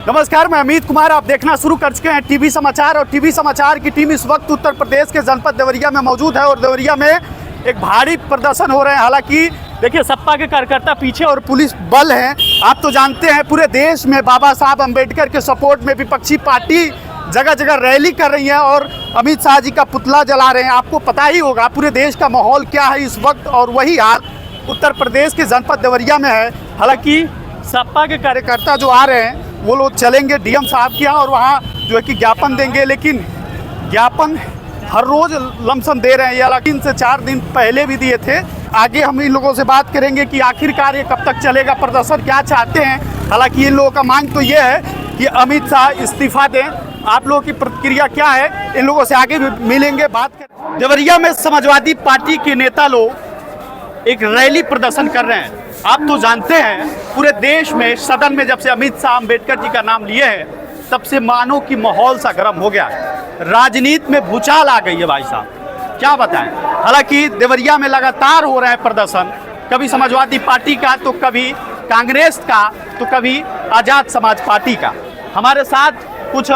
नमस्कार, मैं अमित कुमार। आप देखना शुरू कर चुके हैं टीवी समाचार और टीवी समाचार की टीम इस वक्त उत्तर प्रदेश के जनपद देवरिया में मौजूद है और देवरिया में एक भारी प्रदर्शन हो रहे हैं। हालांकि देखिए, सपा के कार्यकर्ता पीछे और पुलिस बल हैं। आप तो जानते हैं पूरे देश में बाबा साहब अम्बेडकर के सपोर्ट में विपक्षी पार्टी जगह जगह रैली कर रही है और अमित शाह जी का पुतला जला रहे हैं। आपको पता ही होगा पूरे देश का माहौल क्या है इस वक्त, और वही हाल उत्तर प्रदेश के जनपद देवरिया में है। हालांकि सपा के कार्यकर्ता जो आ रहे हैं वो लोग चलेंगे डीएम साहब के यहाँ और वहाँ जो है कि ज्ञापन देंगे, लेकिन ज्ञापन हर रोज़ लमसम दे रहे हैं। ये हालांकि 3 से 4 दिन पहले भी दिए थे। आगे हम इन लोगों से बात करेंगे कि आखिरकार ये कब तक चलेगा, प्रदर्शन क्या चाहते हैं। हालांकि इन लोगों का मांग तो ये है कि अमित शाह इस्तीफा दें। आप लोगों की प्रतिक्रिया क्या है, इन लोगों से आगे भी मिलेंगे, बात करें। देवरिया में समाजवादी पार्टी के नेता लोग एक रैली प्रदर्शन कर रहे हैं। आप तो जानते हैं पूरे देश में सदन में जब से अमित शाह अम्बेडकर जी का नाम लिए हैं तब से मानो कि माहौल सा गर्म हो गया है। राजनीति में भूचाल आ गई है भाई साहब, क्या बताएं। हालांकि देवरिया में लगातार हो रहे हैं प्रदर्शन, कभी समाजवादी पार्टी का तो कभी कांग्रेस का तो कभी आज़ाद समाज पार्टी का। हमारे साथ कुछ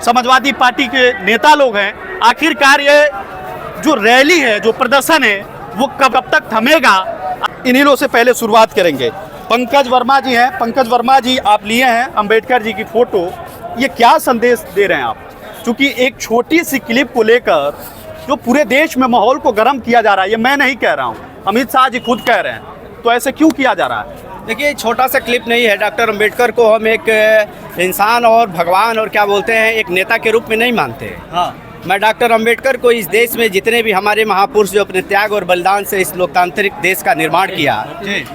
समाजवादी पार्टी के नेता लोग हैं। आखिरकार ये जो रैली है, जो प्रदर्शन है, वो कब तक थमेगा, इन्हीं लोगों से पहले शुरुआत करेंगे। पंकज वर्मा जी हैं। पंकज वर्मा जी, आप लिए हैं अम्बेडकर जी की फोटो, ये क्या संदेश दे रहे हैं आप? क्योंकि एक छोटी सी क्लिप को लेकर जो पूरे देश में माहौल को गर्म किया जा रहा है, ये मैं नहीं कह रहा हूँ, अमित शाह जी खुद कह रहे हैं, तो ऐसे क्यों किया जा रहा है? देखिए, छोटा सा क्लिप नहीं है। डॉक्टर अम्बेडकर को हम एक इंसान और भगवान और क्या बोलते हैं, एक नेता के रूप में नहीं मानते। हाँ, मैं डॉक्टर अम्बेडकर को इस देश में जितने भी हमारे महापुरुष जो अपने त्याग और बलिदान से इस लोकतांत्रिक देश का निर्माण किया,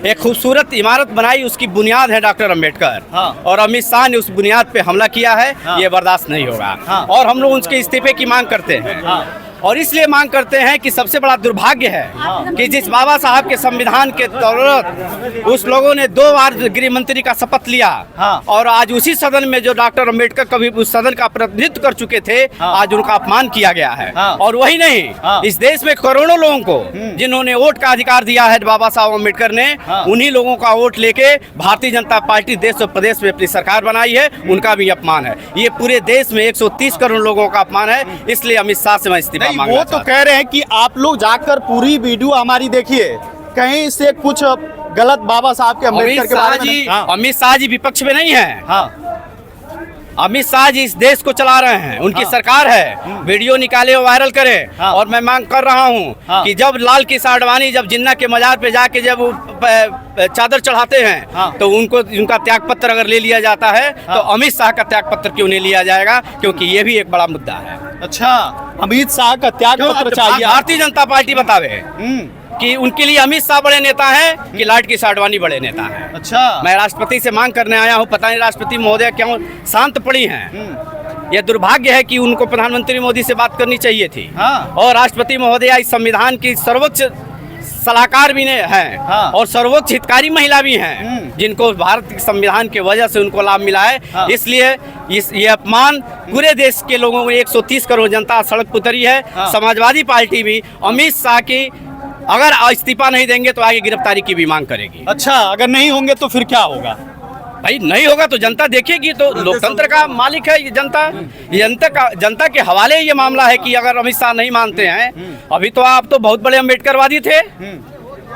एक खूबसूरत इमारत बनाई, उसकी बुनियाद है डॉक्टर अम्बेडकर। हाँ। और अमित शाह ने उस बुनियाद पे हमला किया है। हाँ। ये बर्दाश्त नहीं होगा। हाँ। और हम लोग उसके इस्तीफे की मांग करते हैं। हाँ। और इसलिए मांग करते हैं कि सबसे बड़ा दुर्भाग्य है कि जिस बाबा साहब के संविधान के दौलत उस लोगों ने 2 बार गृह मंत्री का शपथ लिया। हाँ। और आज उसी सदन में जो डॉक्टर अम्बेडकर कभी उस सदन का प्रतिनिधित्व कर चुके थे, हाँ। आज उनका अपमान किया गया है। हाँ। और वही नहीं, हाँ। इस देश में करोड़ों लोगों को जिन्होंने वोट का अधिकार दिया है बाबा साहब अम्बेडकर ने, हाँ। उन्हीं लोगों का वोट लेके भारतीय जनता पार्टी देश और प्रदेश में अपनी सरकार बनाई है, उनका भी अपमान है। ये पूरे देश में 130 करोड़ लोगों का अपमान है। इसलिए अमित शाह से मैं इस्तीफा नहीं, मांगना वो तो चाहता हूं। कह रहे हैं कि आप लोग जाकर पूरी वीडियो हमारी देखिए, कहीं से कुछ गलत बाबा साहब के अम्बेडकर के बारे में। हाँ। अमित शाह जी विपक्ष में नहीं है। हाँ। अमित शाह जी इस देश को चला रहे हैं, उनकी हाँ। सरकार है। वीडियो निकाले और वायरल करें। हाँ। और मैं मांग कर रहा हूं हाँ। कि जब लाल किसान आडवाणी जब जिन्ना के मजार पे जाके जब वो चादर चढ़ाते हैं, हाँ। तो उनको उनका त्याग पत्र अगर ले लिया जाता है, हाँ। तो अमित शाह का त्याग पत्र क्यों नहीं लिया जाएगा? क्योंकि ये भी एक बड़ा मुद्दा है। अच्छा, अमित शाह का त्याग पत्र चाहिए। भारतीय जनता पार्टी बतावे कि उनके लिए अमित शाह बड़े नेता हैं कि लाल किसान आडवाणी बड़े नेता हैं। अच्छा। मैं राष्ट्रपति से मांग करने आया हूं, पता नहीं राष्ट्रपति महोदय क्यों शांत पड़ी हैं। यह दुर्भाग्य है कि उनको प्रधानमंत्री मोदी से बात करनी चाहिए थी। हाँ। और राष्ट्रपति महोदय इस संविधान की सर्वोच्च सलाहकार भी हैं। हाँ। और सर्वोच्च हितकारी महिला भी हैं, जिनको भारत के संविधान की वजह से उनको लाभ मिला है। हाँ। इसलिए ये अपमान पूरे देश के लोगों में 130 करोड़ जनता सड़क पर उतरी है। हाँ। समाजवादी पार्टी भी अमित शाह की अगर इस्तीफा नहीं देंगे तो आगे गिरफ्तारी की भी मांग करेगी। अच्छा, अगर नहीं होंगे तो फिर क्या होगा? भाई नहीं होगा तो जनता देखेगी। तो लोकतंत्र का मालिक है ये जनता। जनता के हवाले ये मामला है कि अगर अमित शाह नहीं मानते हैं, अभी तो आप तो बहुत बड़े अम्बेडकरवादी थे,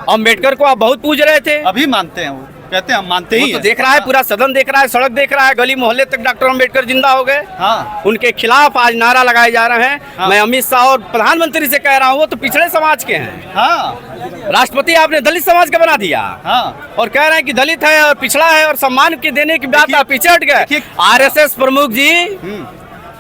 अम्बेडकर को आप बहुत पूज रहे थे। अभी मानते हैं, वो कहते हैं हम मानते ही तो हैं। देख रहा है, पूरा सदन देख रहा है, सड़क देख रहा है, गली मोहल्ले तक डॉक्टर अम्बेडकर जिंदा हो गए। हाँ। उनके खिलाफ आज नारा लगाए जा रहे हैं। हाँ। मैं अमित शाह और प्रधानमंत्री से कह रहा हूँ, वो तो पिछड़े समाज के हैं। हाँ। राष्ट्रपति आपने दलित समाज का बना दिया। हाँ। और कह रहे हैं कि दलित है और पिछड़ा है और सम्मान के देने की बात आप पीछे हट गए। आरएसएस प्रमुख जी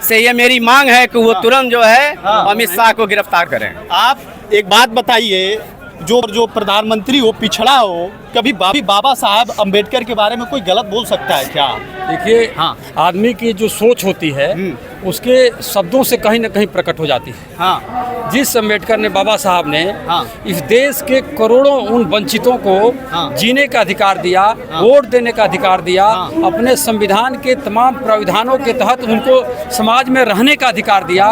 से ये मेरी मांग है कि वो तुरंत जो है हाँ। अमित शाह को गिरफ्तार करें। आप एक बात बताइए, जो प्रधानमंत्री हो, पिछड़ा हो, कभी बाबा साहब अम्बेडकर के बारे में कोई गलत बोल सकता है क्या? देखिए, हाँ। आदमी की जो सोच होती है उसके शब्दों से कहीं न कहीं प्रकट हो जाती है। हाँ। जिस अम्बेडकर ने, बाबा साहब ने हाँ। इस देश के करोड़ों उन वंचितों को हाँ। जीने का अधिकार दिया, हाँ। वोट देने का अधिकार दिया, हाँ। अपने संविधान के तमाम प्राविधानों के तहत उनको समाज में रहने का अधिकार दिया।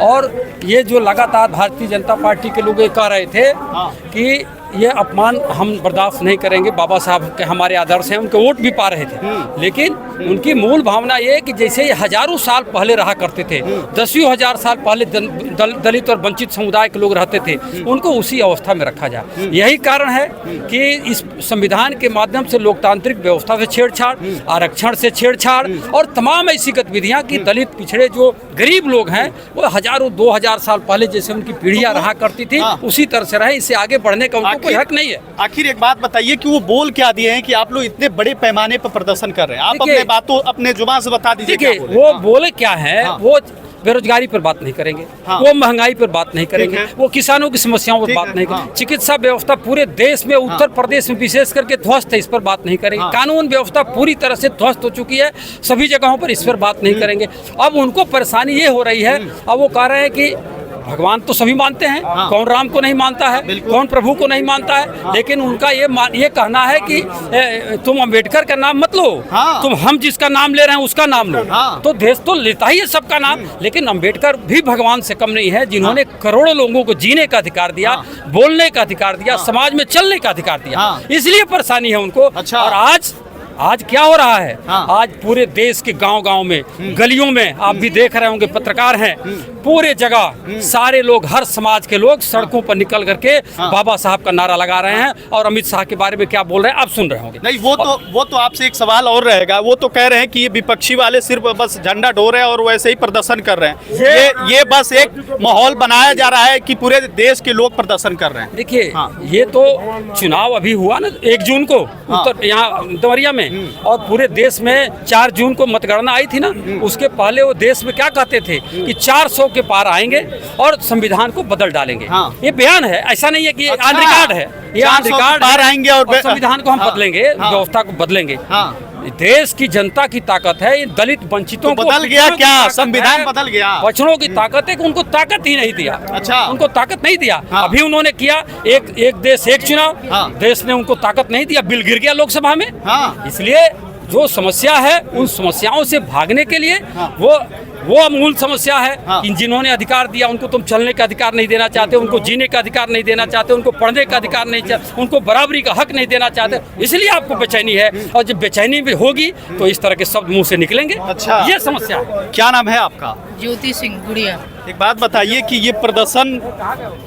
और ये जो लगातार भारतीय जनता पार्टी के लोग ये कह रहे थे हाँ। कि ये अपमान हम बर्दाश्त नहीं करेंगे। बाबा साहब के हमारे आदर्श हैं, उनके वोट भी पा रहे थे, लेकिन उनकी मूल भावना ये है कि जैसे ये हजारों साल पहले रहा करते थे, दसियों हजार साल पहले दलित और वंचित समुदाय के लोग रहते थे, उनको उसी अवस्था में रखा जाए। यही कारण है कि इस संविधान के माध्यम से लोकतांत्रिक व्यवस्था से छेड़छाड़, आरक्षण से छेड़छाड़ और तमाम ऐसी गतिविधियाँ कि दलित पिछड़े जो गरीब लोग हैं वो हजारों 2000 साल पहले जैसे उनकी पीढ़ियाँ रहा करती थी उसी तरह से रहे, इससे आगे बढ़ने का उनको कोई हक नहीं है। आखिर एक बात बताइए कि वो बोल क्या दिए हैं कि आप लोग इतने बड़े पैमाने पर प्रदर्शन कर रहे हैं? आप अपने बातों अपने जुबान से बता दीजिए। देखिए वो बोले क्या है, वो बेरोजगारी पर बात नहीं करेंगे, वो महंगाई पर बात नहीं करेंगे, वो किसानों की समस्याओं पर बात नहीं करेंगे, चिकित्सा व्यवस्था पूरे देश में उत्तर प्रदेश में विशेष करके ध्वस्त है, इस पर बात नहीं करेंगे, कानून व्यवस्था पूरी तरह से ध्वस्त हो चुकी है, सभी जगहों पर इस पर बात नहीं करेंगे। अब उनको परेशानी ये हो रही है, अब वो कह रहे हैं कि भगवान तो सभी मानते हैं, कौन राम को नहीं मानता है, कौन प्रभु को नहीं मानता है, लेकिन उनका ये कहना है कि तुम अम्बेडकर का नाम मत लो, तुम हम जिसका नाम ले रहे हैं उसका नाम लो। तो देश तो लेता ही है सबका नाम, लेकिन अम्बेडकर भी भगवान से कम नहीं है, जिन्होंने करोड़ों लोगों को जीने का अधिकार दिया, बोलने का अधिकार दिया, समाज में चलने का अधिकार दिया, इसलिए परेशानी है उनको। और आज क्या हो रहा है, आज पूरे देश के गांव-गांव में, गलियों में आप भी देख रहे होंगे, पत्रकार हैं, पूरे जगह सारे लोग, हर समाज के लोग सड़कों पर निकल करके बाबा साहब का नारा लगा रहे हैं और अमित शाह के बारे में क्या बोल रहे हैं आप सुन रहे होंगे। नहीं वो तो आपसे एक सवाल और रहेगा, वो तो कह रहे हैं कि ये विपक्षी वाले सिर्फ बस झंडा ढो रहे हैं और वैसे ही प्रदर्शन कर रहे हैं, ये बस एक माहौल बनाया जा रहा है कि पूरे देश के लोग प्रदर्शन कर रहे हैं। देखिए ये तो चुनाव अभी हुआ ना 1 जून को उत्तर यहाँ देवरिया में, और पूरे देश में 4 जून को मतगणना आई थी ना, उसके पहले वो देश में क्या कहते थे कि 400 के पार आएंगे और संविधान को बदल डालेंगे। ये बयान है, ऐसा नहीं है कि ऑन रिकॉर्ड है, ये ऑन रिकॉर्ड पार आएंगे और संविधान को हम बदलेंगे, व्यवस्था को बदलेंगे। देश की जनता की ताकत है, इन दलित वंचितों को बदल गया क्या? संविधान बदल गया, बछड़ों की ताकत है कि उनको ताकत ही नहीं दिया। अच्छा, उनको ताकत नहीं दिया। अभी उन्होंने किया एक देश एक चुनाव, देश ने उनको ताकत नहीं दिया, बिल गिर गया लोकसभा में। इसलिए जो समस्या है उन समस्याओं से भागने के लिए वो मूल समस्या है कि जिन्होंने अधिकार दिया उनको तुम चलने का अधिकार नहीं देना चाहते, उनको जीने का अधिकार नहीं देना चाहते, उनको पढ़ने का अधिकार नहीं चाहते, उनको बराबरी का हक नहीं देना चाहते, इसलिए आपको बेचैनी है। और जब बेचैनी भी होगी तो इस तरह के शब्द मुंह से निकलेंगे। अच्छा, ये समस्या है। क्या नाम है आपका? ज्योति सिंह गुड़िया। एक बात बताइए कि ये प्रदर्शन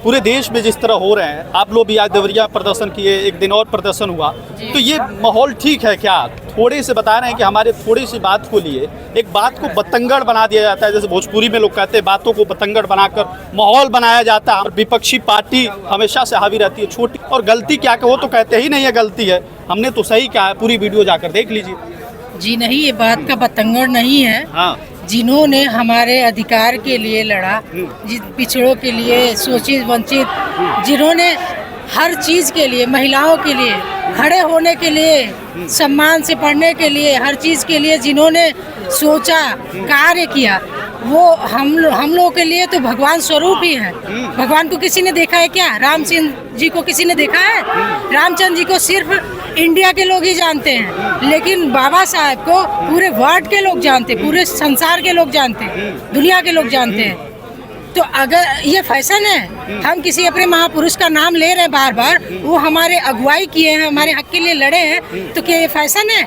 पूरे देश में जिस तरह हो रहे हैं, आप लोग भी आज देवरिया प्रदर्शन किए, एक दिन और प्रदर्शन हुआ, तो ये माहौल ठीक है क्या? थोड़े से बता रहे हैं कि हमारे थोड़ी सी बात को लिए एक बात को बतंगड़ बना दिया जाता है, जैसे भोजपुरी में लोग कहते हैं, बातों को बतंगड़ बनाकर माहौल बनाया जाता है और विपक्षी पार्टी हमेशा से हावी रहती है। छोटी और गलती क्या कि वो तो कहते ही नहीं है गलती है, हमने तो सही कहा है, पूरी वीडियो जाकर देख लीजिए। जी नहीं, ये बात का बतंगड़ नहीं है। जिन्होंने हमारे अधिकार के लिए लड़ा, पिछड़ों के लिए, शोषित वंचित, जिन्होंने हर चीज़ के लिए, महिलाओं के लिए खड़े होने के लिए, सम्मान से पढ़ने के लिए, हर चीज़ के लिए जिन्होंने सोचा, कार्य किया, वो हम लोगों के लिए तो भगवान स्वरूप ही है। भगवान को किसी ने देखा है क्या? रामचंद्र जी को किसी ने देखा है? रामचंद्र जी को सिर्फ इंडिया के लोग ही जानते हैं, लेकिन बाबा साहब को पूरे वर्ल्ड के लोग जानते हैं, पूरे संसार के लोग जानते हैं, दुनिया के लोग जानते हैं। तो अगर ये फैशन है, हम किसी अपने महापुरुष का नाम ले रहे हैं बार बार, वो हमारे अगुवाई किए हैं, हमारे हक के लिए लड़े हैं, तो क्या ये फैशन है?